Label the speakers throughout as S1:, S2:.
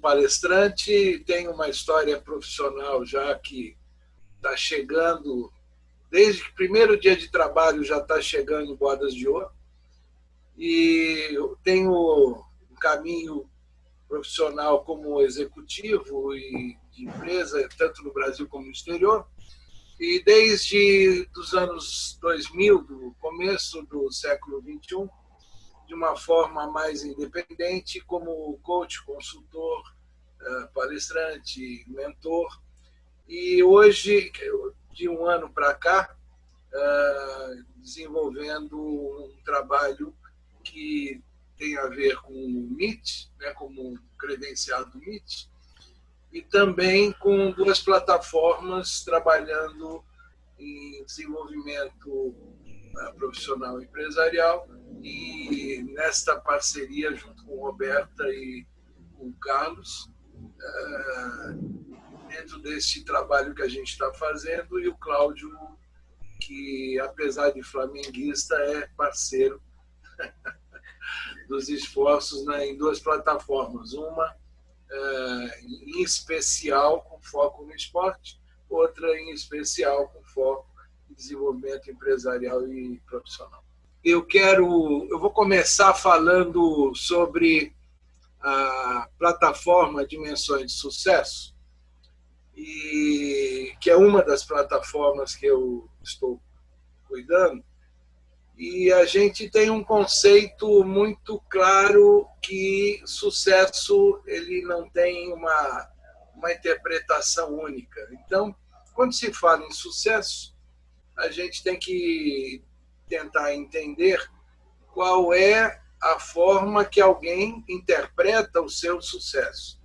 S1: palestrante, tenho uma história profissional já que está chegando, desde que o primeiro dia de trabalho já está chegando em Bodas de Ouro, e eu tenho um caminho profissional como executivo e de empresa, tanto no Brasil como no exterior, e desde os anos 2000, do começo do século XXI, de uma forma mais independente, como coach, consultor, palestrante, mentor. E hoje, de um ano para cá, desenvolvendo um trabalho que tem a ver com o MIT, né, como um credenciado do MIT, e também com duas plataformas trabalhando em desenvolvimento profissional e empresarial, e nesta parceria junto com Roberta e com Carlos, dentro desse trabalho que a gente está fazendo, e o Cláudio, que apesar de flamenguista, é parceiro dos esforços em duas plataformas, uma em especial com foco no esporte, outra em especial com foco em desenvolvimento empresarial e profissional. Eu vou começar falando sobre a plataforma Dimensões de Sucesso, que é uma das plataformas que eu estou cuidando, e a gente tem um conceito muito claro que sucesso ele não tem uma interpretação única. Então, quando se fala em sucesso, a gente tem que tentar entender qual é a forma que alguém interpreta o seu sucesso.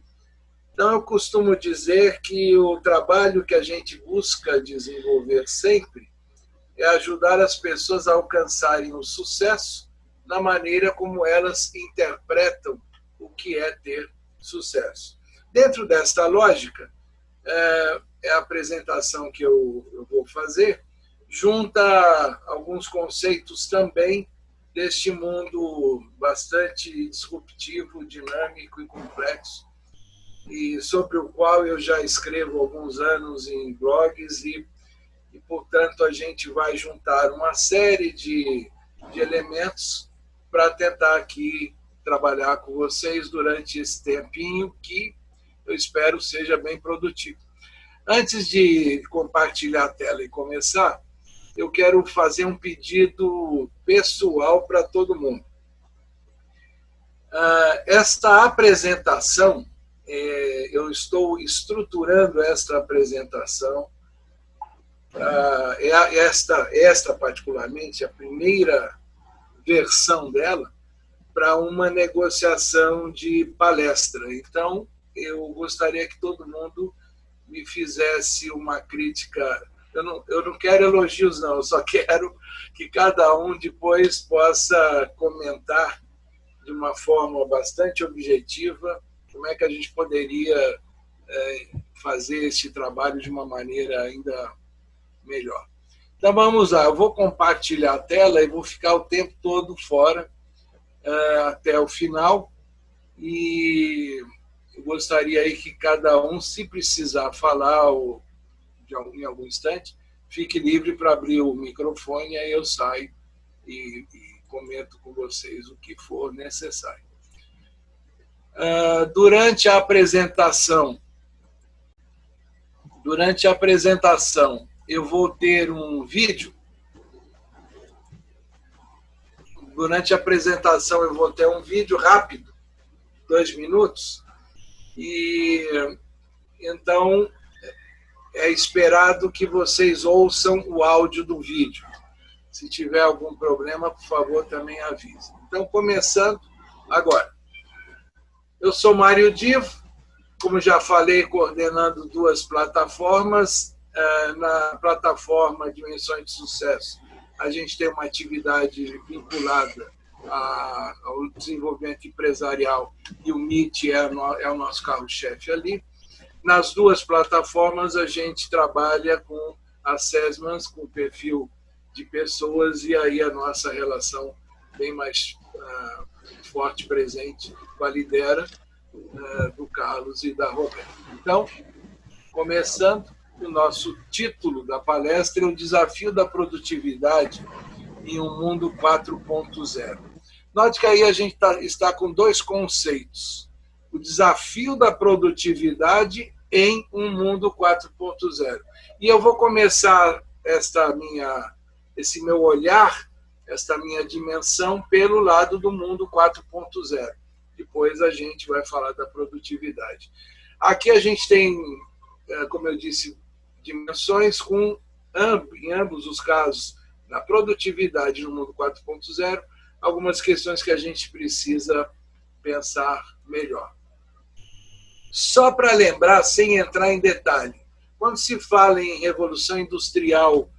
S1: Então, eu costumo dizer que o trabalho que a gente busca desenvolver sempre é ajudar as pessoas a alcançarem o sucesso da maneira como elas interpretam o que é ter sucesso. Dentro desta lógica, a apresentação que eu vou fazer junta alguns conceitos também deste mundo bastante disruptivo, dinâmico e complexo, e sobre o qual eu já escrevo há alguns anos em blogs, e portanto, a gente vai juntar uma série de elementos para tentar aqui trabalhar com vocês durante esse tempinho que eu espero seja bem produtivo. Antes de compartilhar a tela e começar, eu quero fazer um pedido pessoal para todo mundo. Esta apresentação, eu estou estruturando esta apresentação, esta particularmente, a primeira versão dela, para uma negociação de palestra. Então, eu gostaria que todo mundo me fizesse uma crítica. Eu não quero elogios, não, eu só quero que cada um depois possa comentar de uma forma bastante objetiva como é que a gente poderia fazer esse trabalho de uma maneira ainda melhor. Então vamos lá, eu vou compartilhar a tela e vou ficar o tempo todo fora até o final, e eu gostaria aí que cada um, se precisar falar ou em algum instante, fique livre para abrir o microfone, aí eu saio e comento com vocês o que for necessário. Durante a apresentação, eu vou ter um vídeo. Durante a apresentação, eu vou ter um vídeo rápido, 2 minutos, e então é esperado que vocês ouçam o áudio do vídeo. Se tiver algum problema, por favor, também avise. Então, começando agora. Eu sou Mário Divo, como já falei, coordenando duas plataformas. Na plataforma Dimensões de Sucesso, a gente tem uma atividade vinculada ao desenvolvimento empresarial, e o MIT é o nosso carro-chefe ali. Nas duas plataformas, a gente trabalha com assessments, com perfil de pessoas, e aí a nossa relação bem mais forte, presente com a Lidera, do Carlos e da Roberta. Então, começando, o nosso título da palestra é o Desafio da Produtividade em um Mundo 4.0. Note que aí a gente está com dois conceitos. O desafio da produtividade em um mundo 4.0. E eu vou começar esse meu olhar, esta minha dimensão, pelo lado do mundo 4.0. Depois a gente vai falar da produtividade. Aqui a gente tem, como eu disse, dimensões em ambos os casos, na produtividade no mundo 4.0, algumas questões que a gente precisa pensar melhor. Só para lembrar, sem entrar em detalhe, quando se fala em revolução industrial,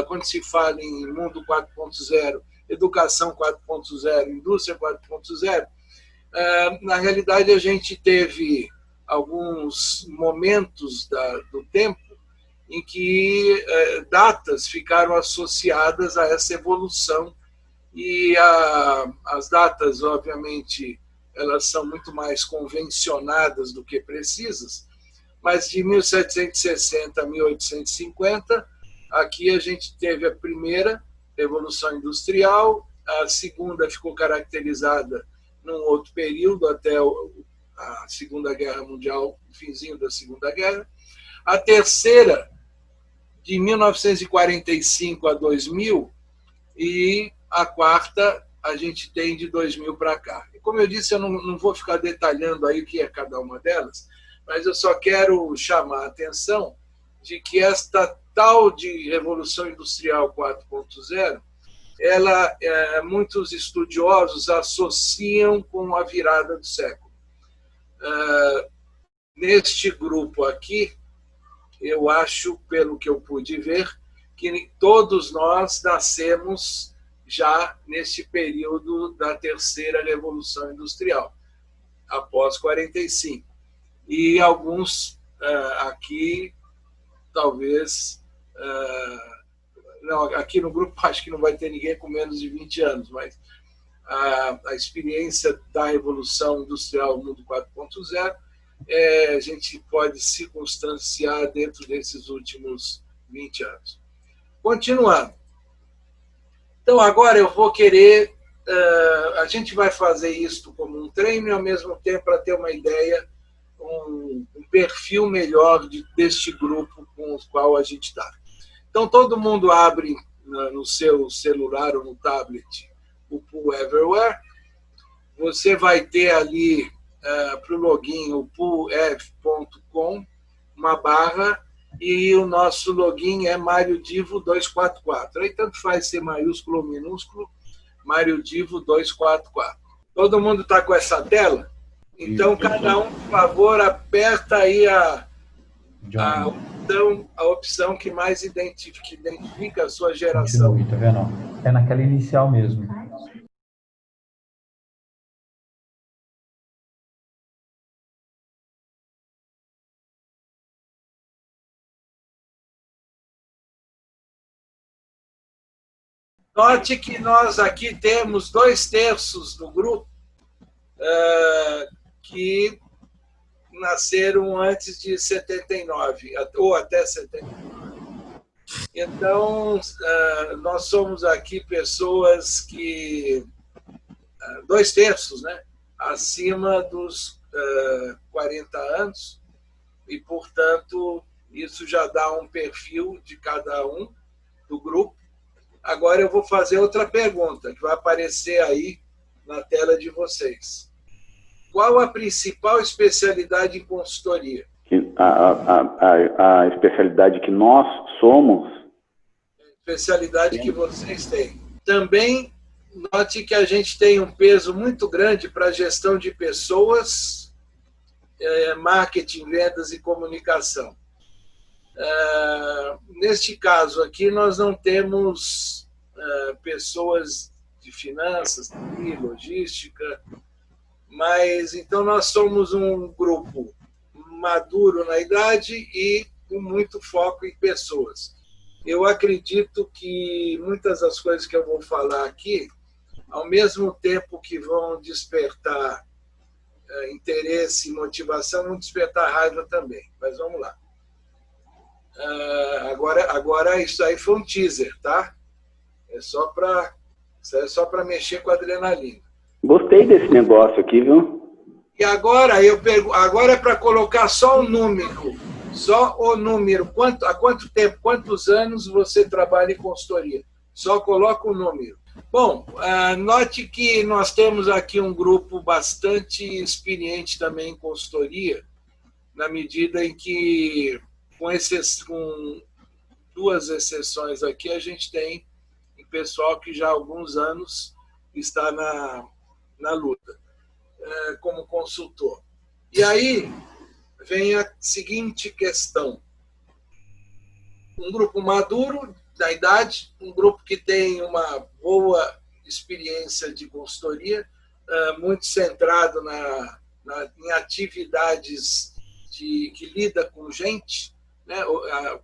S1: quando se fala em mundo 4.0, educação 4.0, indústria 4.0, na realidade a gente teve alguns momentos do tempo em que datas ficaram associadas a essa evolução, e as datas, obviamente, elas são muito mais convencionadas do que precisas, mas de 1760 a 1850, aqui a gente teve a primeira Revolução Industrial, a segunda ficou caracterizada num outro período, até a Segunda Guerra Mundial, o finzinho da Segunda Guerra, a terceira, de 1945 a 2000, e a quarta a gente tem de 2000 para cá. E como eu disse, eu não vou ficar detalhando aí o que é cada uma delas, mas eu só quero chamar a atenção de que esta tal de Revolução Industrial 4.0, muitos estudiosos associam com a virada do século. Neste grupo aqui, eu acho, pelo que eu pude ver, que todos nós nascemos já neste período da terceira Revolução Industrial, após 45. E alguns aqui, talvez... não, aqui no grupo acho que não vai ter ninguém com menos de 20 anos, mas a experiência da Revolução Industrial Mundo 4.0, a gente pode circunstanciar dentro desses últimos 20 anos. Continuando. Então, agora eu vou querer... a gente vai fazer isso como um treino e, ao mesmo tempo, para ter uma ideia, um perfil melhor deste grupo com o qual a gente está. Então, todo mundo abre no seu celular ou no tablet o Pool Everywhere. Você vai ter ali, para o login, o poolev.com, uma barra, e o nosso login é Mário Divo 244. Aí tanto faz ser maiúsculo ou minúsculo, Mário Divo 244. Todo mundo está com essa tela? Então, cada um, por favor, aperta aí a opção que mais identifica a sua geração.
S2: Continue, tá vendo? É naquela inicial mesmo.
S1: Note que nós aqui temos 2/3 do grupo que nasceram antes de 79, ou até 79. Então, nós somos aqui pessoas que... 2/3, né? Acima dos 40 anos, e, portanto, isso já dá um perfil de cada um do grupo. Agora eu vou fazer outra pergunta, que vai aparecer aí na tela de vocês. Qual a principal especialidade em consultoria?
S3: A especialidade que nós somos?
S1: Especialidade que vocês têm. Também note que a gente tem um peso muito grande para a gestão de pessoas, marketing, vendas e comunicação. Neste caso aqui, nós não temos pessoas de finanças, logística, mas então nós somos um grupo maduro na idade e com muito foco em pessoas. Eu acredito que muitas das coisas que eu vou falar aqui, ao mesmo tempo que vão despertar interesse e motivação, não despertar raiva também. Mas vamos lá. Agora isso aí foi um teaser, tá? Isso é só para mexer com a adrenalina.
S3: Gostei desse negócio aqui, viu?
S1: E agora agora é para colocar só o número. Só o número. Há quanto tempo, quantos anos você trabalha em consultoria? Só coloca o número. Bom, note que nós temos aqui um grupo bastante experiente também em consultoria, na medida em que, com duas exceções aqui, a gente tem um pessoal que já há alguns anos está na luta, como consultor. E aí vem a seguinte questão. Um grupo maduro da idade, um grupo que tem uma boa experiência de consultoria, muito centrado em atividades que lida com gente, né?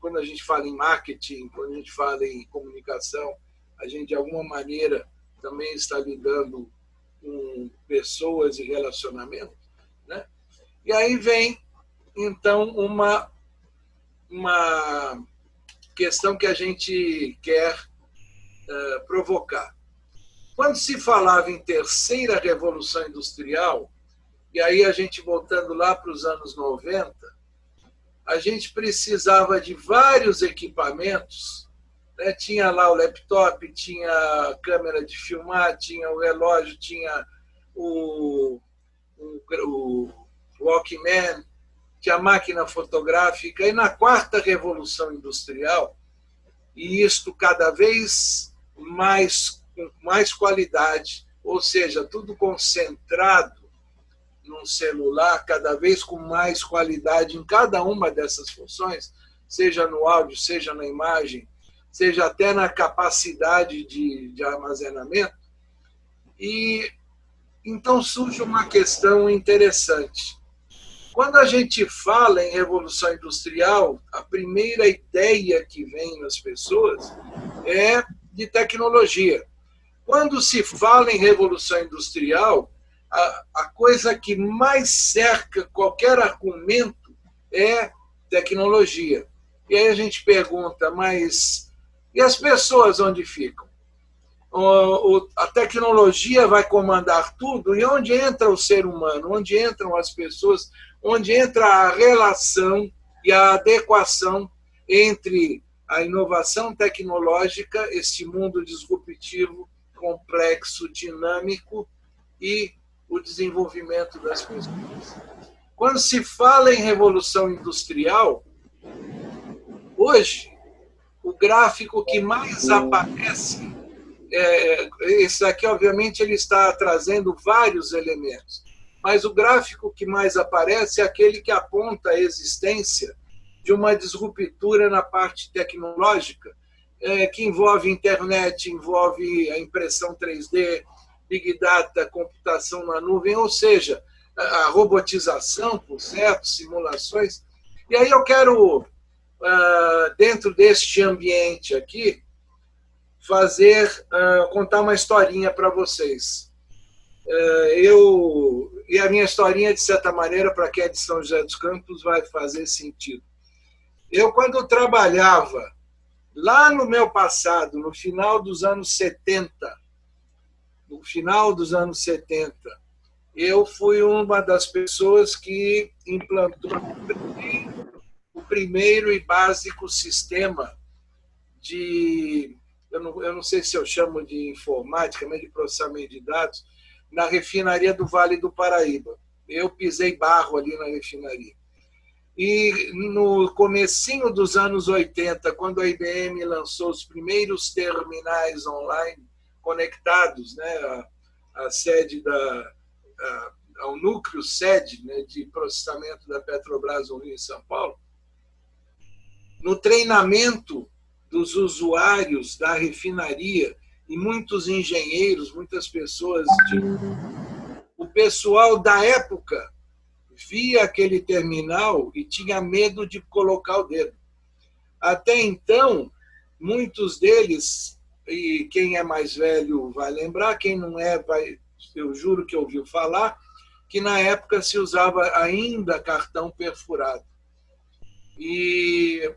S1: Quando a gente fala em marketing, quando a gente fala em comunicação, a gente, de alguma maneira, também está lidando com pessoas e relacionamento, né? E aí vem, então, uma questão que a gente quer provocar. Quando se falava em terceira revolução industrial, e aí a gente voltando lá para os anos 90, a gente precisava de vários equipamentos, né? Tinha lá o laptop, tinha a câmera de filmar, tinha o relógio, tinha o Walkman, tinha a máquina fotográfica. E na quarta revolução industrial, e isto cada vez com mais qualidade, ou seja, tudo concentrado num celular, cada vez com mais qualidade em cada uma dessas funções, seja no áudio, seja na imagem, seja até na capacidade de armazenamento. E então surge uma questão interessante. Quando a gente fala em revolução industrial, a primeira ideia que vem nas pessoas é de tecnologia. Quando se fala em revolução industrial, a coisa que mais cerca qualquer argumento é tecnologia. E aí a gente pergunta, mas e as pessoas onde ficam? A tecnologia vai comandar tudo, e onde entra o ser humano? Onde entram as pessoas? Onde entra a relação e a adequação entre a inovação tecnológica, este mundo disruptivo, complexo, dinâmico, e o desenvolvimento das pessoas? Quando se fala em revolução industrial, hoje, o gráfico que mais aparece, esse aqui, obviamente, ele está trazendo vários elementos, mas o gráfico que mais aparece é aquele que aponta a existência de uma disruptura na parte tecnológica, que envolve internet, envolve a impressão 3D, Big Data, computação na nuvem, ou seja, a robotização, por certo, simulações. E aí eu quero, dentro deste ambiente aqui, contar uma historinha para vocês. E a minha historinha, de certa maneira, para quem é de São José dos Campos, vai fazer sentido. Eu, quando trabalhava lá no meu passado, no final dos anos 70, eu fui uma das pessoas que implantou o primeiro e básico sistema eu não sei se eu chamo de informática, mas de processamento de dados, na refinaria do Vale do Paraíba. Eu pisei barro ali na refinaria. E no comecinho dos anos 80, quando a IBM lançou os primeiros terminais online conectados, né, à sede ao núcleo sede, né, de processamento da Petrobras no Rio e São Paulo, no treinamento dos usuários da refinaria e muitos engenheiros, muitas pessoas, o pessoal da época via aquele terminal e tinha medo de colocar o dedo. Até então, muitos deles, e quem é mais velho vai lembrar, quem não é, eu juro que ouviu falar, que na época se usava ainda cartão perfurado. E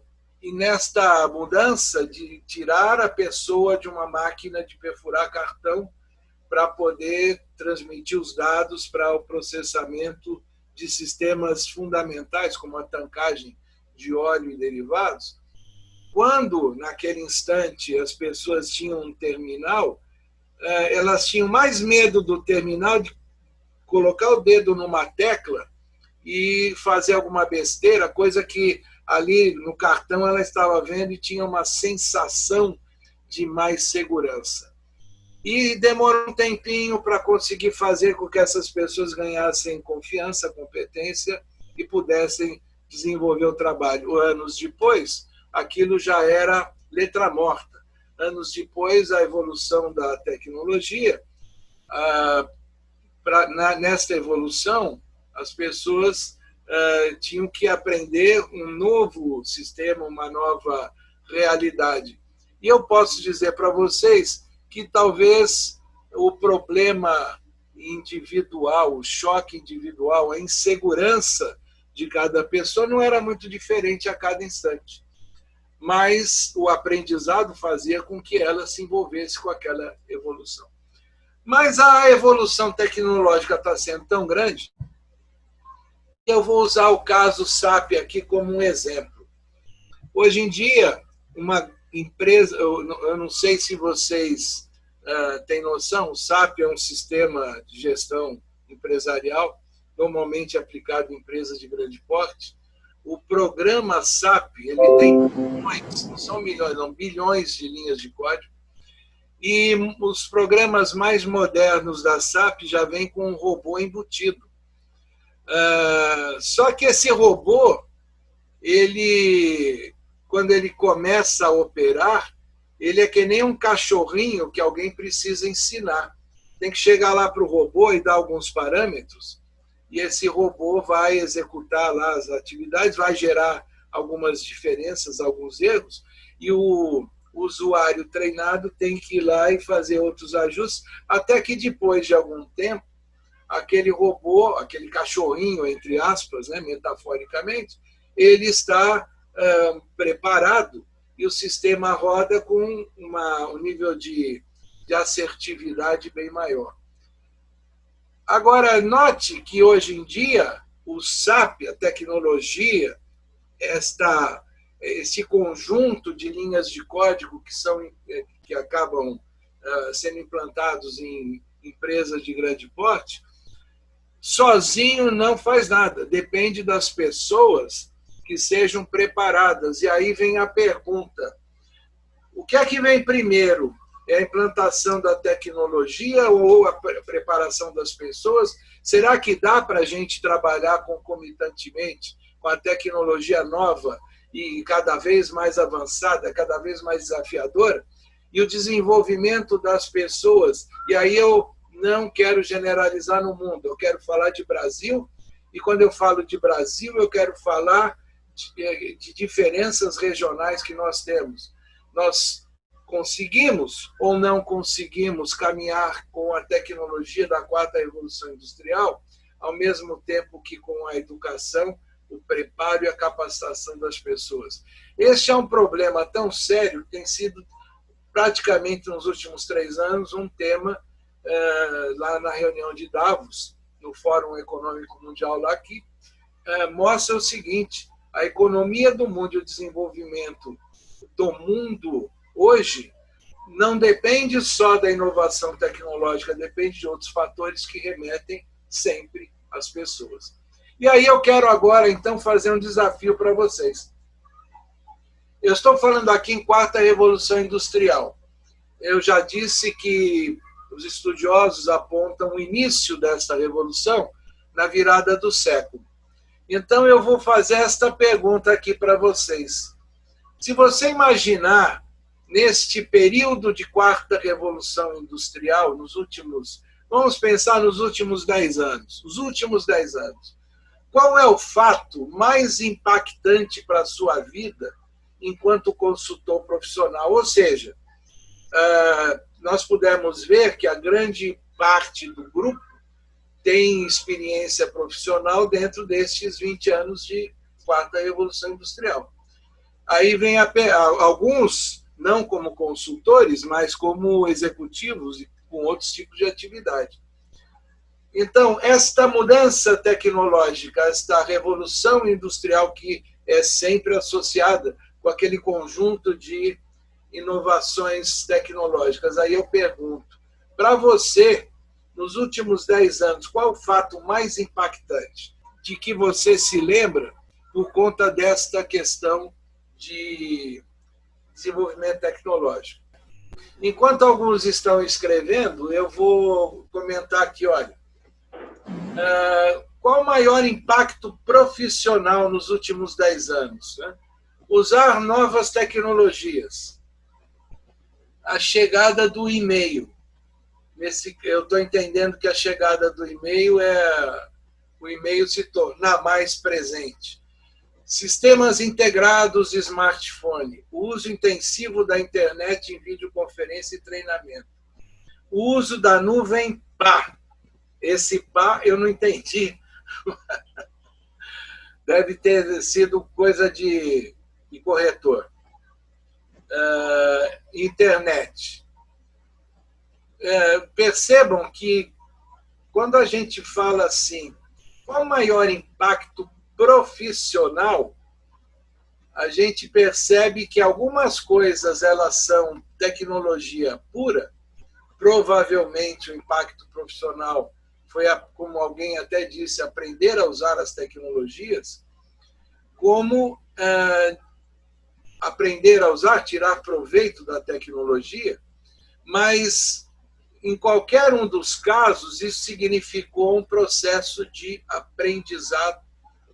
S1: nesta mudança de tirar a pessoa de uma máquina de perfurar cartão para poder transmitir os dados para o processamento de sistemas fundamentais, como a tancagem de óleo e derivados, quando, naquele instante, as pessoas tinham um terminal, elas tinham mais medo do terminal de colocar o dedo numa tecla e fazer alguma besteira, coisa que ali no cartão ela estava vendo e tinha uma sensação de mais segurança. E demorou um tempinho para conseguir fazer com que essas pessoas ganhassem confiança, competência e pudessem desenvolver o trabalho. Anos depois, aquilo já era letra morta. Anos depois, a evolução da tecnologia, nesta evolução, as pessoas tinham que aprender um novo sistema, uma nova realidade. E eu posso dizer para vocês que talvez o problema individual, o choque individual, a insegurança de cada pessoa não era muito diferente a cada instante. Mas o aprendizado fazia com que ela se envolvesse com aquela evolução. Mas a evolução tecnológica está sendo tão grande que eu vou usar o caso SAP aqui como um exemplo. Hoje em dia, uma empresa, eu não sei se vocês têm noção, o SAP é um sistema de gestão empresarial, normalmente aplicado em empresas de grande porte. O programa SAP, ele tem bilhões, não são milhões, não, bilhões de linhas de código. E os programas mais modernos da SAP já vêm com um robô embutido. Só que esse robô, quando ele começa a operar, ele é que nem um cachorrinho que alguém precisa ensinar. Tem que chegar lá para o robô e dar alguns parâmetros, e esse robô vai executar lá as atividades, vai gerar algumas diferenças, alguns erros, e o usuário treinado tem que ir lá e fazer outros ajustes, até que depois de algum tempo, aquele robô, aquele cachorrinho, entre aspas, né, metaforicamente, ele está preparado e o sistema roda com um nível de assertividade bem maior. Agora, note que hoje em dia o SAP, a tecnologia, esse conjunto de linhas de código que acabam sendo implantados em empresas de grande porte, sozinho não faz nada, depende das pessoas que sejam preparadas. E aí vem a pergunta: o que é que vem primeiro? É a implantação da tecnologia ou a preparação das pessoas? Será que dá para a gente trabalhar concomitantemente com a tecnologia nova e cada vez mais avançada, cada vez mais desafiadora? E o desenvolvimento das pessoas, e aí eu não quero generalizar no mundo, eu quero falar de Brasil, e quando eu falo de Brasil, eu quero falar de diferenças regionais que nós temos. Nós conseguimos ou não conseguimos caminhar com a tecnologia da 4ª Revolução Industrial, ao mesmo tempo que com a educação, o preparo e a capacitação das pessoas. Este é um problema tão sério que tem sido praticamente nos últimos 3 anos um tema lá na reunião de Davos, no Fórum Econômico Mundial lá, que mostra o seguinte: a economia do mundo e o desenvolvimento do mundo hoje não depende só da inovação tecnológica, depende de outros fatores que remetem sempre às pessoas. E aí eu quero agora, então, fazer um desafio para vocês. Eu estou falando aqui em 4ª Revolução Industrial. Eu já disse que os estudiosos apontam o início dessa revolução na virada do século. Então, eu vou fazer esta pergunta aqui para vocês. Se você imaginar, neste período de 4ª Revolução Industrial, vamos pensar nos últimos 10 anos. Os últimos 10 anos. Qual é o fato mais impactante para a sua vida enquanto consultor profissional? Ou seja, nós pudemos ver que a grande parte do grupo tem experiência profissional dentro destes 20 anos de quarta revolução industrial. Aí vem alguns, não como consultores, mas como executivos e com outros tipos de atividade. Então, esta mudança tecnológica, esta revolução industrial que é sempre associada com aquele conjunto de inovações tecnológicas, aí eu pergunto, para você, nos últimos 10 anos, qual o fato mais impactante de que você se lembra por conta desta questão de desenvolvimento tecnológico? Enquanto alguns estão escrevendo, eu vou comentar aqui, olha, qual o maior impacto profissional nos últimos 10 anos? Né? Usar novas tecnologias. A chegada do e-mail. Eu estou entendendo que a chegada do e-mail é o e-mail se tornar mais presente. Sistemas integrados de smartphone. O uso intensivo da internet em videoconferência e treinamento. O uso da nuvem PA. Esse PA eu não entendi. Deve ter sido coisa de corretor. Internet. Percebam que, quando a gente fala assim, qual o maior impacto profissional, a gente percebe que algumas coisas elas são tecnologia pura, provavelmente o impacto profissional foi, como alguém até disse, aprender a usar as tecnologias, como aprender a usar, tirar proveito da tecnologia, mas, em qualquer um dos casos, isso significou um processo de aprendizado,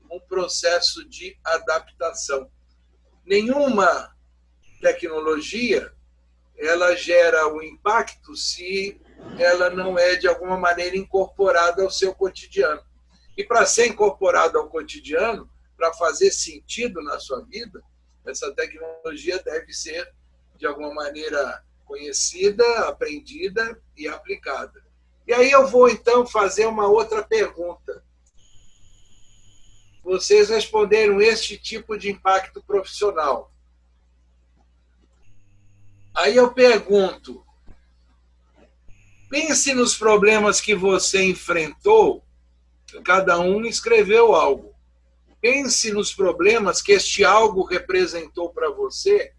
S1: um processo de adaptação. Nenhuma tecnologia ela gera o impacto se ela não é, de alguma maneira, incorporada ao seu cotidiano. E para ser incorporada ao cotidiano, para fazer sentido na sua vida, essa tecnologia deve ser, de alguma maneira, conhecida, aprendida e aplicada. E aí eu vou, então, fazer uma outra pergunta. Vocês responderam este tipo de impacto profissional. Aí eu pergunto, pense nos problemas que você enfrentou, cada um escreveu algo. Pense nos problemas que este algo representou para você,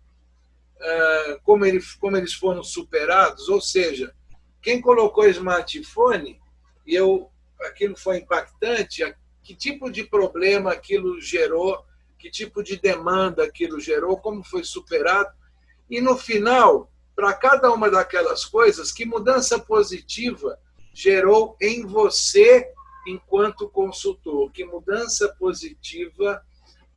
S1: como eles foram superados, ou seja, quem colocou smartphone, aquilo foi impactante, que tipo de problema aquilo gerou, que tipo de demanda aquilo gerou, como foi superado, e no final, para cada uma daquelas coisas, que mudança positiva gerou em você enquanto consultor, que mudança positiva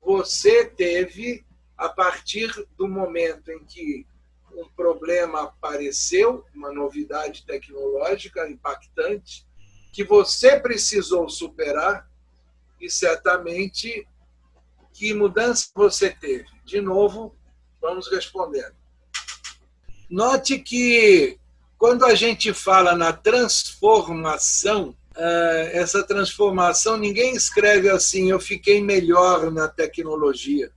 S1: você teve a partir do momento em que um problema apareceu, uma novidade tecnológica impactante, que você precisou superar, e certamente que mudança você teve. De novo, vamos respondendo. Note que, quando a gente fala na transformação, essa transformação, ninguém escreve assim, eu fiquei melhor na tecnologia.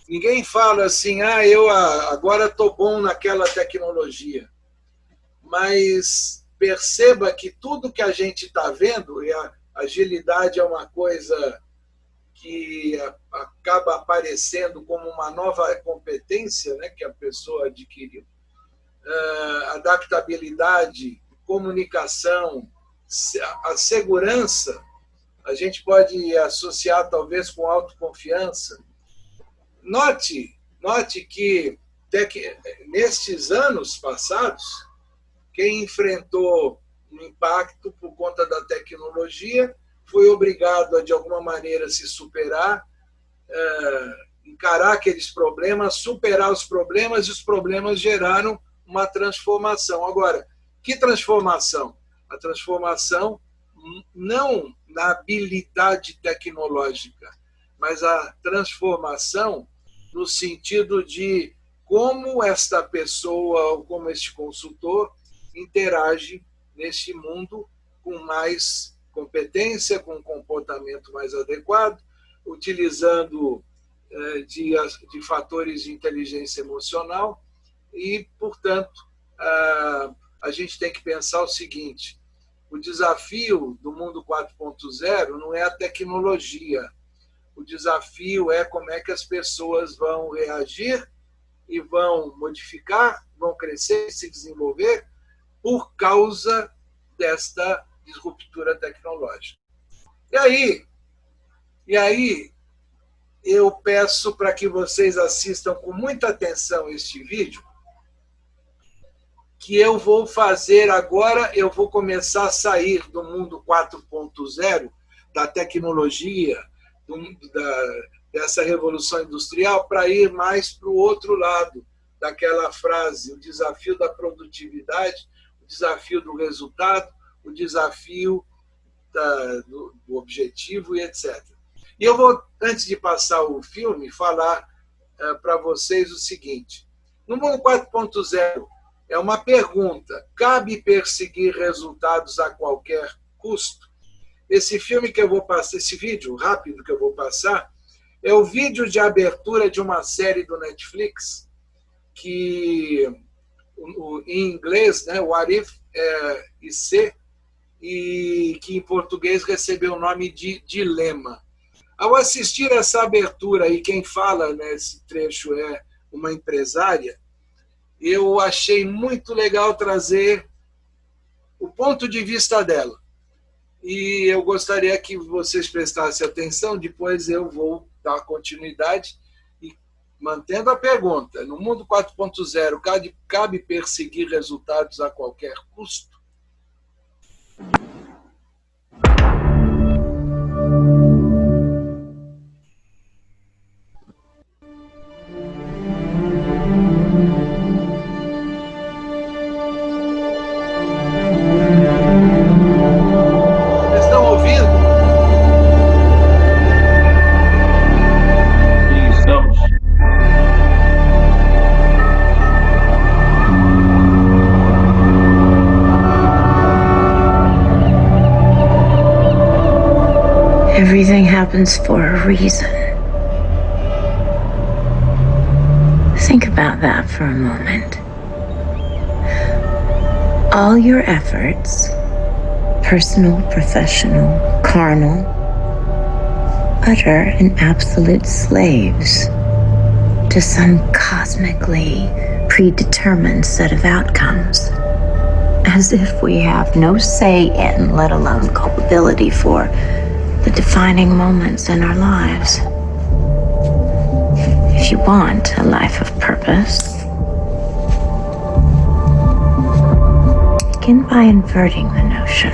S1: Ninguém fala assim, eu agora estou bom naquela tecnologia. Mas perceba que tudo que a gente está vendo, e a agilidade é uma coisa que acaba aparecendo como uma nova competência, né, que a pessoa adquiriu. Adaptabilidade, comunicação, a segurança, a gente pode associar talvez com autoconfiança. Note que nestes anos passados, quem enfrentou um impacto por conta da tecnologia foi obrigado a, de alguma maneira, se superar, encarar aqueles problemas, superar os problemas, e os problemas geraram uma transformação. Agora, que transformação? A transformação não na habilidade tecnológica, mas a transformação no sentido de como esta pessoa ou como este consultor interage neste mundo com mais competência, com um comportamento mais adequado, utilizando de fatores de inteligência emocional e, portanto, a gente tem que pensar o seguinte: o desafio do mundo 4.0 não é a tecnologia, o desafio é como é que as pessoas vão reagir e vão modificar, vão crescer e se desenvolver por causa desta disruptura tecnológica. E aí eu peço para que vocês assistam com muita atenção este vídeo, que eu vou fazer agora. Eu vou começar a sair do mundo 4.0, da tecnologia, dessa revolução industrial, para ir mais para o outro lado daquela frase: o desafio da produtividade, o desafio do resultado, o desafio do objetivo e etc. E eu vou, antes de passar o filme, falar para vocês o seguinte: no mundo 4.0, é uma pergunta: cabe perseguir resultados a qualquer custo? Esse filme que eu vou passar, esse vídeo rápido que eu vou passar, é o vídeo de abertura de uma série do Netflix, que em inglês, né, What If IC, e que em português recebeu o nome de Dilema. Ao assistir essa abertura, e quem fala nesse trecho é uma empresária, eu achei muito legal trazer o ponto de vista dela. E eu gostaria que vocês prestassem atenção, depois eu vou dar continuidade, e mantendo a pergunta: no mundo 4.0, cabe perseguir resultados a qualquer custo?
S4: Everything happens for a reason. Think about that for a moment. All your efforts, personal, professional, carnal, utter and absolute slaves to some cosmically predetermined set of outcomes, as if we have no say in, let alone culpability for, the defining moments in our lives. If you want a life of purpose, begin by inverting the notion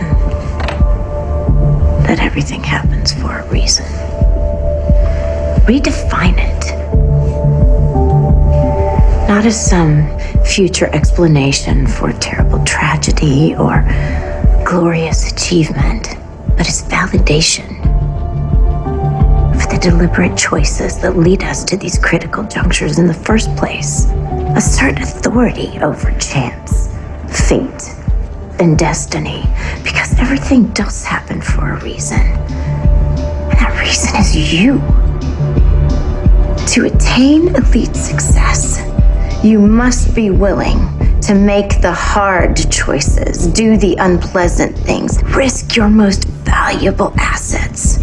S4: that everything happens for a reason. Redefine it. Not as some future explanation for terrible tragedy or glorious achievement, but as validation for the deliberate choices that lead us to these critical junctures in the first place. Assert authority over chance, fate, and destiny, because everything does happen for a reason. And that reason is you. To attain elite success, you must be willing to make the hard choices, do the unpleasant things, risk your most valuable assets,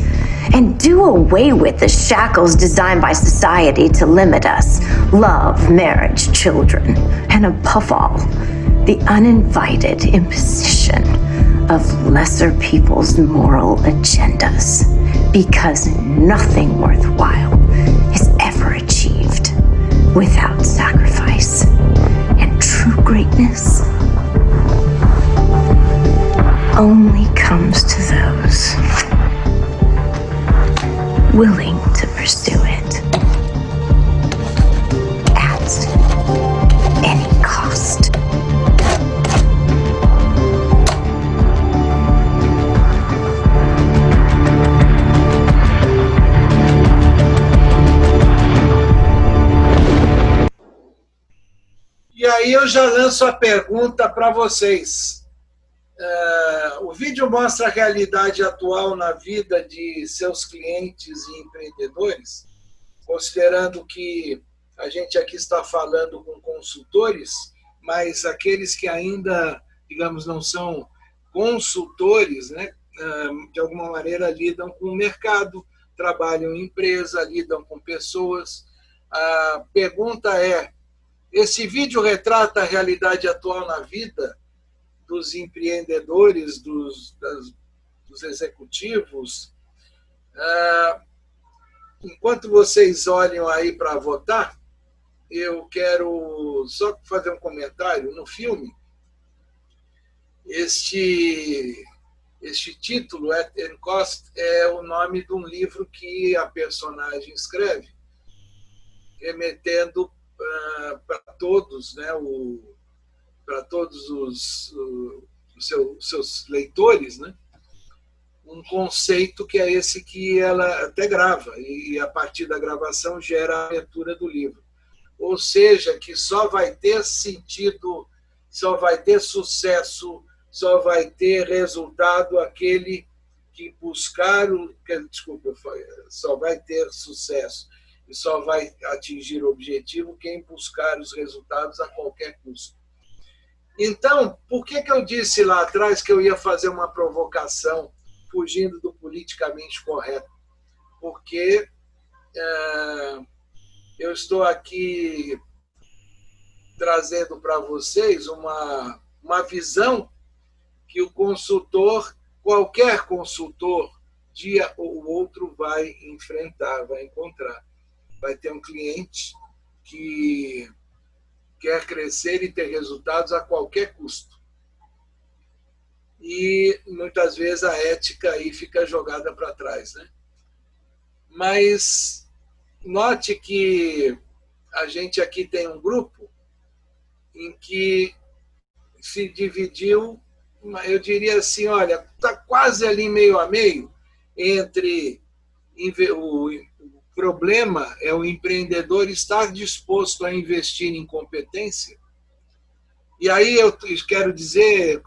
S4: and do away with the shackles designed by society to limit us: love, marriage, children, and above all, the uninvited imposition of lesser people's moral agendas, because nothing worthwhile is ever achieved without sacrifice. And true greatness only comes to those willing to pursue it at any cost.
S1: E aí eu já lanço a pergunta para vocês. O vídeo mostra a realidade atual na vida de seus clientes e empreendedores, considerando que a gente aqui está falando com consultores, mas aqueles que ainda, digamos, não são consultores, né, de alguma maneira lidam com o mercado, trabalham em empresa, lidam com pessoas. A pergunta é: esse vídeo retrata a realidade atual na vida dos empreendedores, dos executivos? Enquanto vocês olham aí para votar, eu quero só fazer um comentário. No filme, este título, At Any Cost, é o nome de um livro que a personagem escreve, remetendo para todos, né, para todos os seus leitores, né, um conceito que é esse que ela até grava, e a partir da gravação gera a leitura do livro. Ou seja, que só vai ter sentido, só vai ter sucesso, só vai ter resultado aquele que buscar só vai ter sucesso e só vai atingir o objetivo quem buscar os resultados a qualquer custo. Então, por que eu disse lá atrás que eu ia fazer uma provocação fugindo do politicamente correto? Porque eu estou aqui trazendo para vocês uma visão que o consultor, qualquer consultor, dia ou outro vai enfrentar, vai encontrar. Vai ter um cliente que quer crescer e ter resultados a qualquer custo. E muitas vezes a ética aí fica jogada para trás, né? Mas note que a gente aqui tem um grupo em que se dividiu, eu diria assim, olha, está quase ali meio a meio entre o problema é o empreendedor estar disposto a investir em competência. E aí eu quero dizer,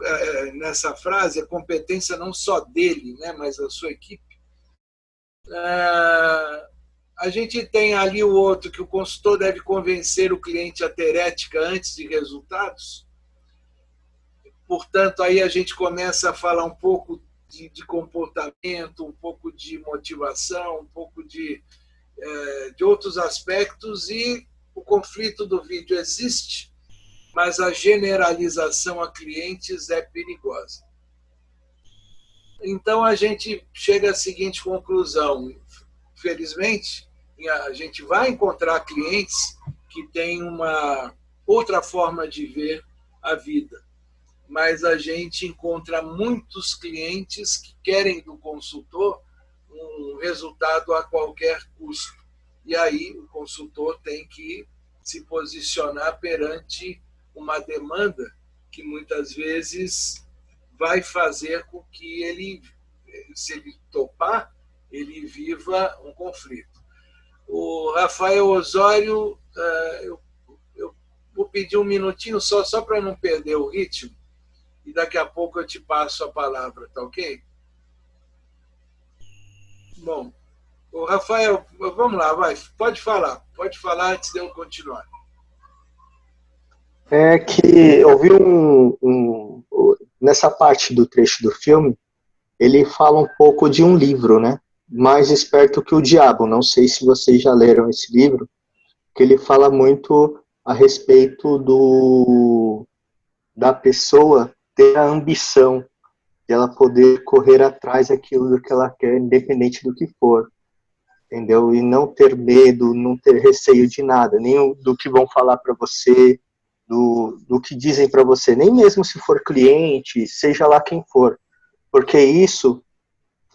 S1: nessa frase, a competência não só dele, né, mas da sua equipe. A gente tem ali o outro, que o consultor deve convencer o cliente a ter ética antes de resultados. Portanto, aí a gente começa a falar um pouco de comportamento, um pouco de motivação, um pouco de outros aspectos, e o conflito do vídeo existe, mas a generalização a clientes é perigosa. Então, a gente chega à seguinte conclusão. Felizmente, a gente vai encontrar clientes que têm uma outra forma de ver a vida, mas a gente encontra muitos clientes que querem do consultor um resultado a qualquer custo. E aí o consultor tem que se posicionar perante uma demanda que muitas vezes vai fazer com que ele, se ele topar, ele viva um conflito. O Rafael Osório, eu vou pedir um minutinho só para não perder o ritmo, e daqui a pouco eu te passo a palavra, tá ok? Bom, o Rafael, vamos lá, vai, pode falar antes de eu continuar.
S5: É que eu vi nessa parte do trecho do filme, ele fala um pouco de um livro, né? Mais Esperto que o Diabo. Não sei se vocês já leram esse livro, que ele fala muito a respeito da pessoa ter a ambição de ela poder correr atrás daquilo que ela quer, independente do que for, entendeu? E não ter medo, não ter receio de nada, nem do que vão falar para você, do que dizem para você, nem mesmo se for cliente, seja lá quem for, porque isso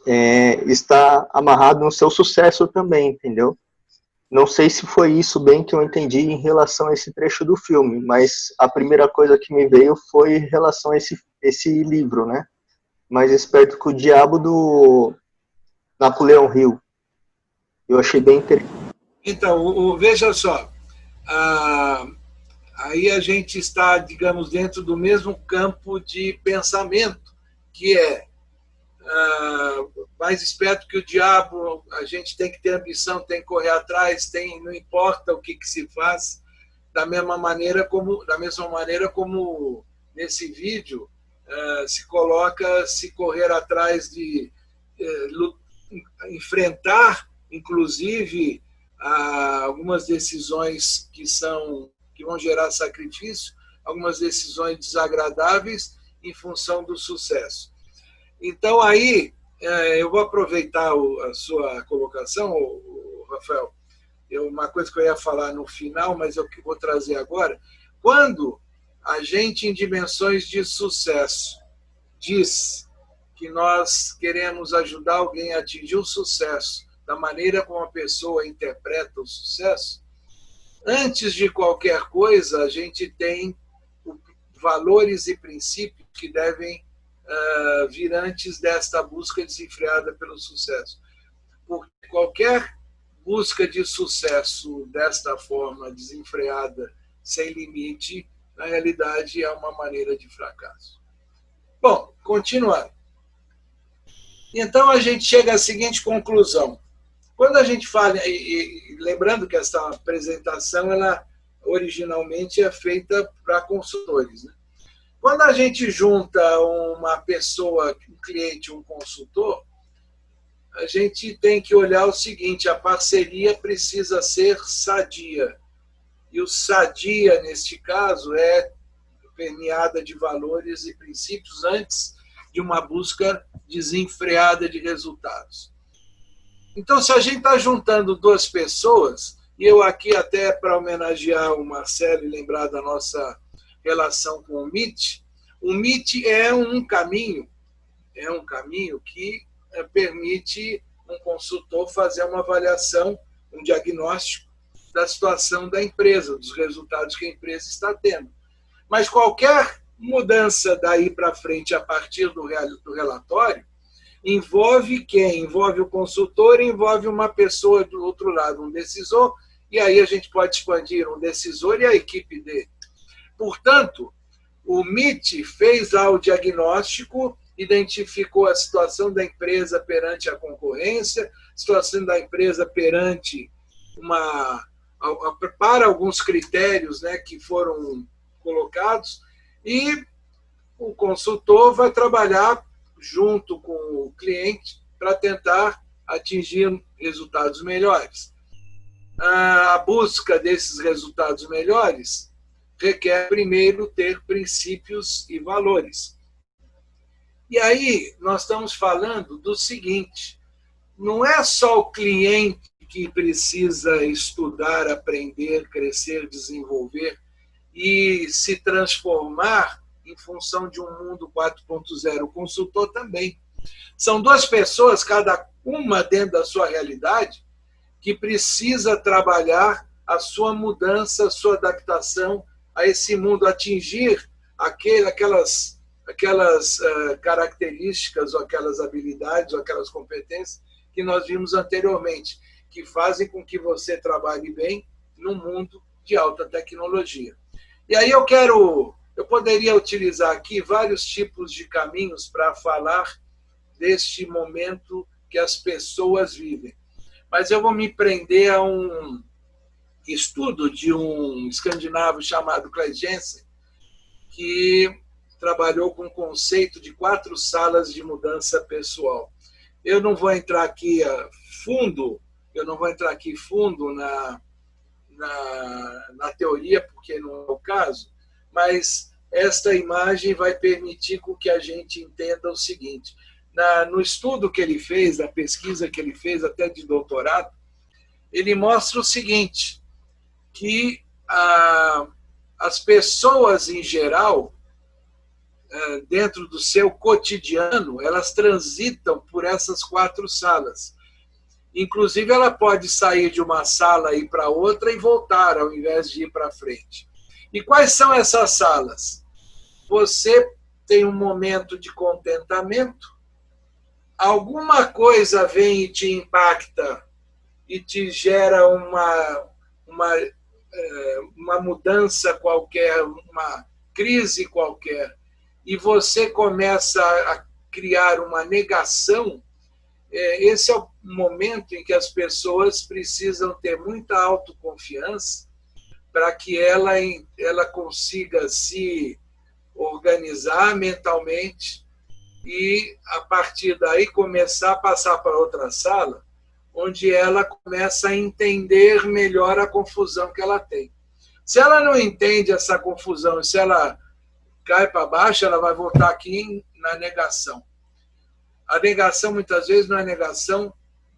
S5: está amarrado no seu sucesso também, entendeu? Não sei se foi isso bem que eu entendi em relação a esse trecho do filme, mas a primeira coisa que me veio foi em relação a esse livro, né? Mais Esperto que o Diabo, do Napoleão Hill. Eu achei bem interessante.
S1: Então, veja só, a aí a gente está, digamos, dentro do mesmo campo de pensamento, que é mais esperto que o diabo, a gente tem que ter ambição, tem que correr atrás, não importa o que se faz, da mesma maneira como nesse vídeo se coloca se correr atrás de enfrentar, inclusive, algumas decisões que vão gerar sacrifício, algumas decisões desagradáveis em função do sucesso. Então, aí, eu vou aproveitar a sua colocação, Rafael, uma coisa que eu ia falar no final, mas eu vou trazer agora. Quando a gente, em dimensões de sucesso, diz que nós queremos ajudar alguém a atingir o sucesso da maneira como a pessoa interpreta o sucesso, antes de qualquer coisa, a gente tem valores e princípios que devem vir antes desta busca desenfreada pelo sucesso. Porque qualquer busca de sucesso desta forma, desenfreada, sem limite, na realidade é uma maneira de fracasso. Bom, continuando. Então a gente chega à seguinte conclusão. Quando a gente fala, e lembrando que essa apresentação, ela originalmente é feita para consultores, né? Quando a gente junta uma pessoa, um cliente, um consultor, a gente tem que olhar o seguinte: a parceria precisa ser sadia. E o sadia, neste caso, é permeada de valores e princípios antes de uma busca desenfreada de resultados. Então, se a gente está juntando duas pessoas, e eu aqui até para homenagear o Marcelo e lembrar da nossa relação com o MIT é um caminho que permite um consultor fazer uma avaliação, um diagnóstico da situação da empresa, dos resultados que a empresa está tendo. Mas qualquer mudança daí para frente a partir do relatório envolve quem? Envolve o consultor, envolve uma pessoa do outro lado, um decisor, e aí a gente pode expandir um decisor e a equipe dele. Portanto, o MIT fez lá o diagnóstico, identificou a situação da empresa perante a concorrência, situação da empresa perante para alguns critérios, né, que foram colocados, e o consultor vai trabalhar junto com o cliente para tentar atingir resultados melhores. A busca desses resultados melhores requer primeiro ter princípios e valores. E aí nós estamos falando do seguinte: não é só o cliente que precisa estudar, aprender, crescer, desenvolver e se transformar em função de um mundo 4.0. O consultor também. São duas pessoas, cada uma dentro da sua realidade, que precisa trabalhar a sua mudança, a sua adaptação a esse mundo, atingir aquelas características, ou aquelas habilidades, ou aquelas competências que nós vimos anteriormente, que fazem com que você trabalhe bem num mundo de alta tecnologia. E aí eu poderia utilizar aqui vários tipos de caminhos para falar deste momento que as pessoas vivem. Mas eu vou me prender a um estudo de um escandinavo chamado Claes Jensen, que trabalhou com o conceito de 4 salas de mudança pessoal. Eu não vou entrar aqui fundo na teoria, porque não é o caso, mas esta imagem vai permitir que a gente entenda o seguinte: no estudo que ele fez, na pesquisa que ele fez, até de doutorado, ele mostra o seguinte, que as pessoas em geral, dentro do seu cotidiano, elas transitam por essas 4 salas. Inclusive, ela pode sair de uma sala e ir para outra e voltar, ao invés de ir para frente. E quais são essas salas? Você tem um momento de contentamento, alguma coisa vem e te impacta e te gera uma uma mudança qualquer, uma crise qualquer, e você começa a criar uma negação, esse é o momento em que as pessoas precisam ter muita autoconfiança para que ela consiga se organizar mentalmente e, a partir daí, começar a passar para outra sala, onde ela começa a entender melhor a confusão que ela tem. Se ela não entende essa confusão, se ela cai para baixo, ela vai voltar aqui na negação. A negação, muitas vezes, não é negação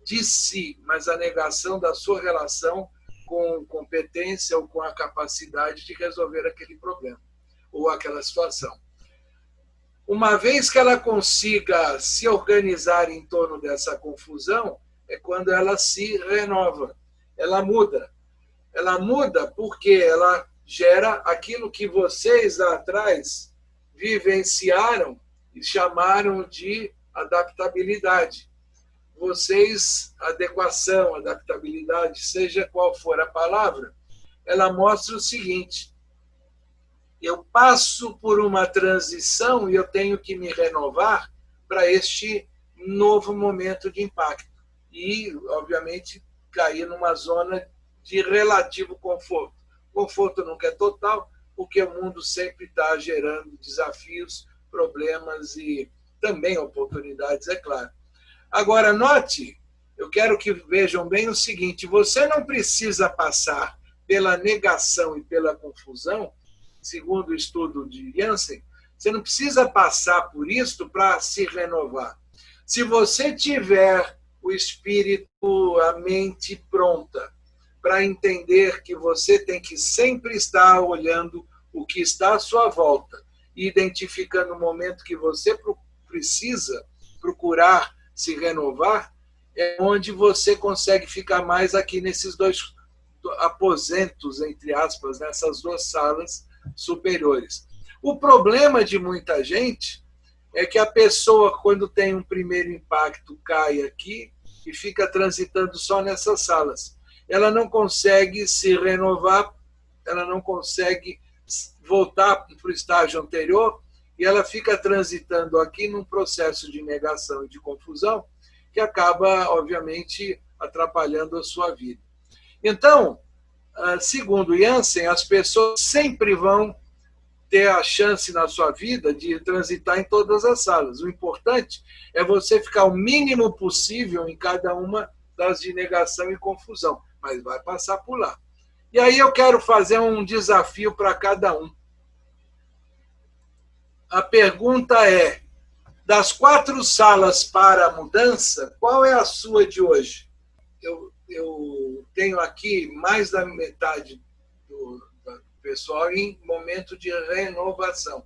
S1: de si, mas a negação da sua relação com competência ou com a capacidade de resolver aquele problema ou aquela situação. Uma vez que ela consiga se organizar em torno dessa confusão, é quando ela se renova, ela muda. Ela muda porque ela gera aquilo que vocês lá atrás vivenciaram e chamaram de adaptabilidade. Vocês, adequação, adaptabilidade, seja qual for a palavra, ela mostra o seguinte: eu passo por uma transição e eu tenho que me renovar para este novo momento de impacto. E, obviamente, cair numa zona de relativo conforto. Conforto nunca é total, porque o mundo sempre está gerando desafios, problemas e também oportunidades, é claro. Agora, note, eu quero que vejam bem o seguinte: você não precisa passar pela negação e pela confusão, segundo o estudo de Jansen, você não precisa passar por isso para se renovar. Se você tiver o espírito, a mente pronta para entender que você tem que sempre estar olhando o que está à sua volta e identificando o momento que você precisa procurar se renovar, é onde você consegue ficar mais aqui nesses dois aposentos, entre aspas, nessas duas salas superiores. O problema de muita gente é que a pessoa, quando tem um primeiro impacto, cai aqui e fica transitando só nessas salas. Ela não consegue se renovar, ela não consegue voltar para o estágio anterior e ela fica transitando aqui num processo de negação e de confusão que acaba, obviamente, atrapalhando a sua vida. Então, segundo Jansen, as pessoas sempre vão ter a chance na sua vida de transitar em todas as salas. O importante é você ficar o mínimo possível em cada uma das de negação e confusão, mas vai passar por lá. E aí eu quero fazer um desafio para cada um. A pergunta é: das 4 salas para a mudança, qual é a sua de hoje? Eu tenho aqui mais da metade do pessoal em momento de renovação.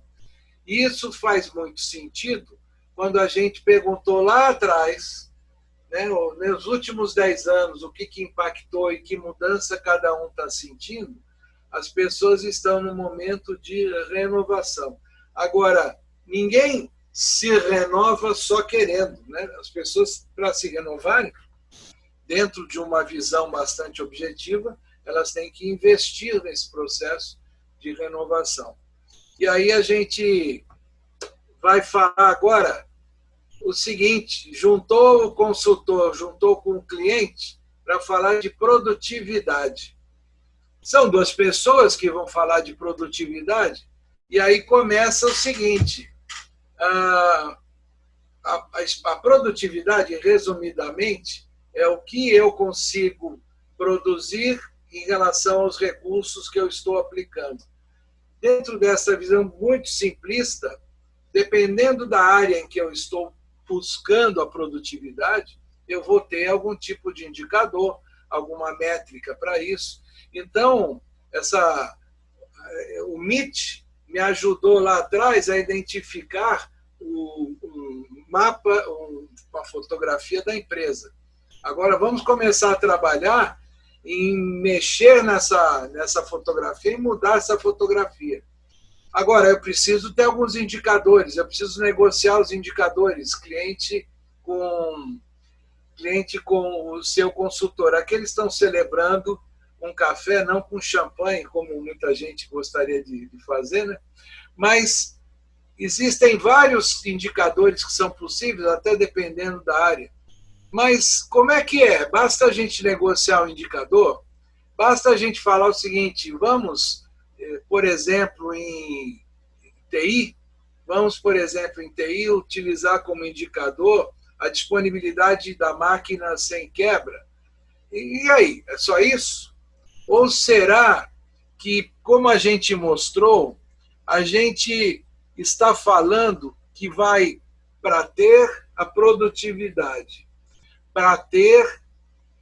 S1: E isso faz muito sentido quando a gente perguntou lá atrás, né, nos últimos 10 anos, o que impactou e que mudança cada um está sentindo. As pessoas estão no momento de renovação. Agora, ninguém se renova só querendo, né? As pessoas, para se renovarem, dentro de uma visão bastante objetiva, elas têm que investir nesse processo de renovação. E aí a gente vai falar agora o seguinte: juntou o consultor, juntou com o cliente para falar de produtividade. São 2 pessoas que vão falar de produtividade, e aí começa o seguinte: a produtividade, resumidamente, é o que eu consigo produzir em relação aos recursos que eu estou aplicando. Dentro dessa visão muito simplista, dependendo da área em que eu estou buscando a produtividade, eu vou ter algum tipo de indicador, alguma métrica para isso. Então, o MIT me ajudou lá atrás a identificar um mapa, uma fotografia da empresa. Agora vamos começar a trabalhar em mexer nessa fotografia e mudar essa fotografia. Agora, eu preciso ter alguns indicadores, eu preciso negociar os indicadores, cliente com o seu consultor. Aqui eles estão celebrando com café, não com champanhe, como muita gente gostaria de fazer, né? Mas existem vários indicadores que são possíveis, até dependendo da área. Mas como é que é? Basta a gente negociar o indicador? Basta a gente falar o seguinte, vamos, por exemplo, em TI, utilizar como indicador a disponibilidade da máquina sem quebra. E aí, é só isso? Ou será que, como a gente mostrou, a gente está falando que vai para ter a produtividade, para ter,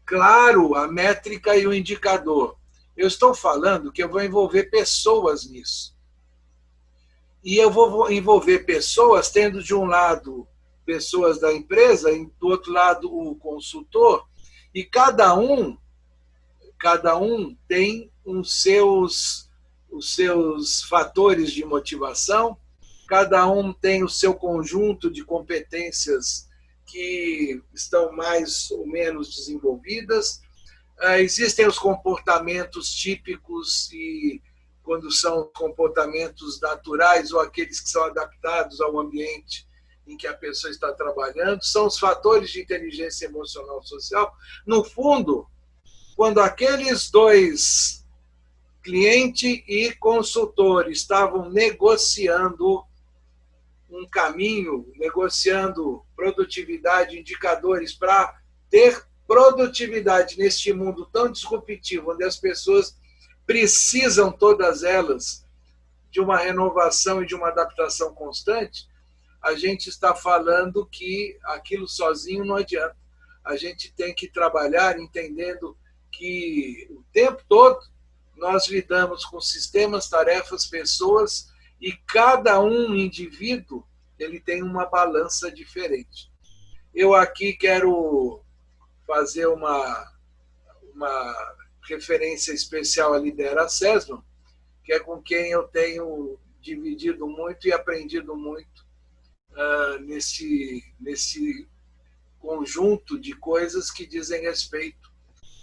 S1: claro, a métrica e o indicador. Eu estou falando que eu vou envolver pessoas nisso. E eu vou envolver pessoas, tendo de um lado pessoas da empresa, e do outro lado o consultor, e cada um tem os seus fatores de motivação, cada um tem o seu conjunto de competências que estão mais ou menos desenvolvidas. Existem os comportamentos típicos e quando são comportamentos naturais ou aqueles que são adaptados ao ambiente em que a pessoa está trabalhando, são os fatores de inteligência emocional social. No fundo, quando aqueles dois, cliente e consultor, estavam negociando um caminho, negociando produtividade, indicadores para ter produtividade neste mundo tão disruptivo, onde as pessoas precisam, todas elas, de uma renovação e de uma adaptação constante, a gente está falando que aquilo sozinho não adianta. A gente tem que trabalhar entendendo que o tempo todo nós lidamos com sistemas, tarefas, pessoas, e cada um indivíduo ele tem uma balança diferente. Eu aqui quero fazer uma referência especial a Lidera Sesman, que é com quem eu tenho dividido muito e aprendido muito nesse conjunto de coisas que dizem respeito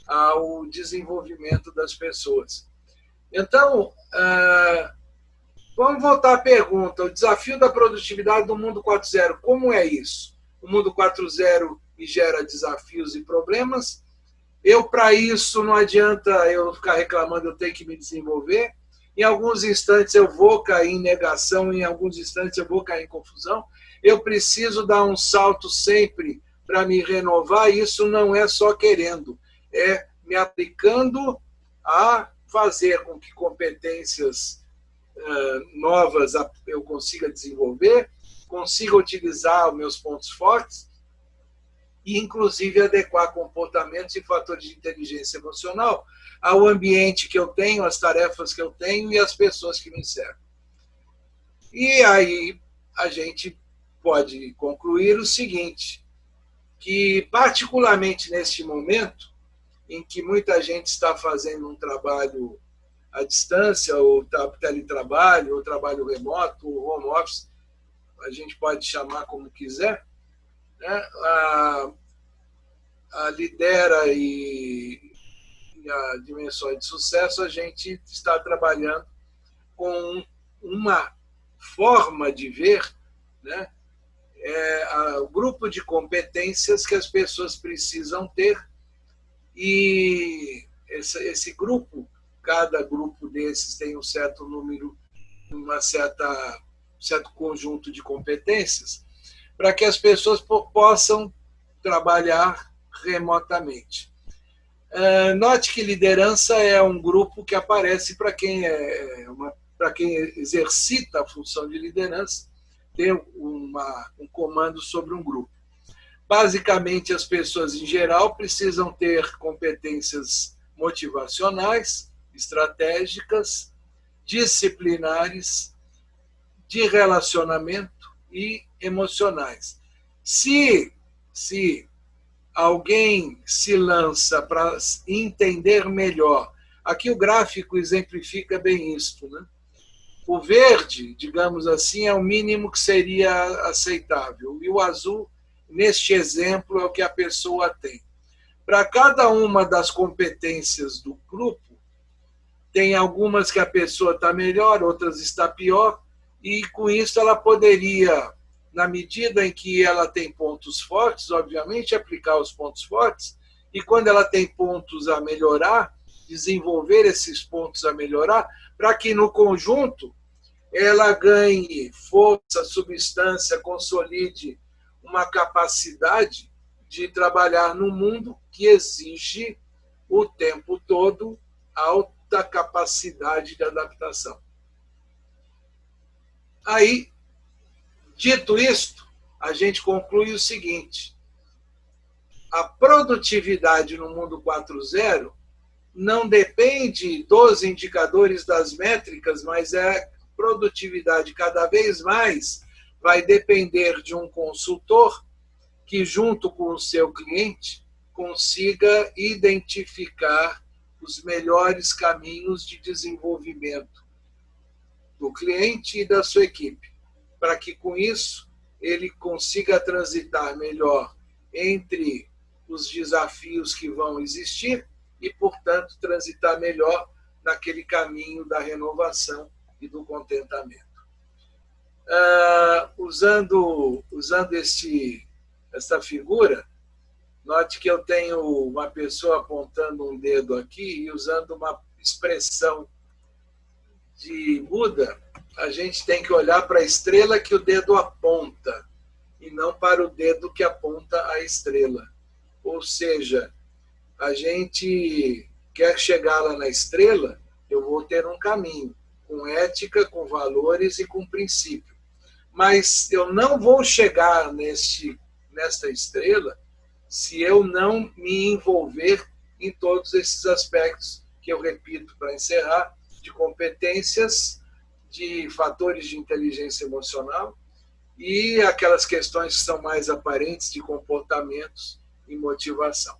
S1: ao desenvolvimento das pessoas. Então, vamos voltar à pergunta. O desafio da produtividade do mundo 4.0, como é isso? O mundo 4.0 gera desafios e problemas. Para isso, não adianta eu ficar reclamando, eu tenho que me desenvolver. Em alguns instantes eu vou cair em negação, em alguns instantes eu vou cair em confusão. Eu preciso dar um salto sempre para me renovar, e isso não é só querendo, é me aplicando a fazer com que competências novas eu consiga desenvolver, consiga utilizar os meus pontos fortes e, inclusive, adequar comportamentos e fatores de inteligência emocional ao ambiente que eu tenho, às tarefas que eu tenho e às pessoas que me cercam. E aí a gente pode concluir o seguinte, que, particularmente neste momento, em que muita gente está fazendo um trabalho à distância, ou teletrabalho, ou trabalho remoto, ou home office, a gente pode chamar como quiser, né? A Lidera e a Dimensões de Sucesso, a gente está trabalhando com uma forma de ver, né? O grupo de competências que as pessoas precisam ter, e esse grupo, cada grupo desses tem um certo número, certo conjunto de competências, para que as pessoas possam trabalhar remotamente. Note que liderança é um grupo que aparece para quem exercita a função de liderança, ter um comando sobre um grupo. Basicamente, as pessoas, em geral, precisam ter competências motivacionais, estratégicas, disciplinares, de relacionamento e emocionais. Se alguém se lança para entender melhor, aqui o gráfico exemplifica bem isto, né? O verde, digamos assim, é o mínimo que seria aceitável, e o azul, neste exemplo, é o que a pessoa tem. Para cada uma das competências do grupo, Tem algumas que a pessoa está melhor, outras está pior, e com isso ela poderia, na medida em que ela tem pontos fortes, obviamente, aplicar os pontos fortes, e quando ela tem pontos a melhorar, desenvolver esses pontos a melhorar, para que no conjunto ela ganhe força, substância, consolide uma capacidade de trabalhar num mundo que exige o tempo todo alta capacidade de adaptação. Aí, dito isto, a gente conclui o seguinte: a produtividade no mundo 4.0 não depende dos indicadores das métricas, mas é produtividade cada vez mais vai depender de um consultor que, junto com o seu cliente, consiga identificar os melhores caminhos de desenvolvimento do cliente e da sua equipe, para que, com isso, ele consiga transitar melhor entre os desafios que vão existir e, portanto, transitar melhor naquele caminho da renovação e do contentamento. Usando esta figura, note que eu tenho uma pessoa apontando um dedo aqui e usando uma expressão de Buda. A gente tem que olhar para a estrela que o dedo aponta e não para o dedo que aponta a estrela. Ou seja, a gente quer chegar lá na estrela, eu vou ter um caminho, com ética, com valores e com princípio. Mas eu não vou chegar nesta estrela se eu não me envolver em todos esses aspectos que eu repito para encerrar, de competências, de fatores de inteligência emocional e aquelas questões que são mais aparentes de comportamentos e motivação.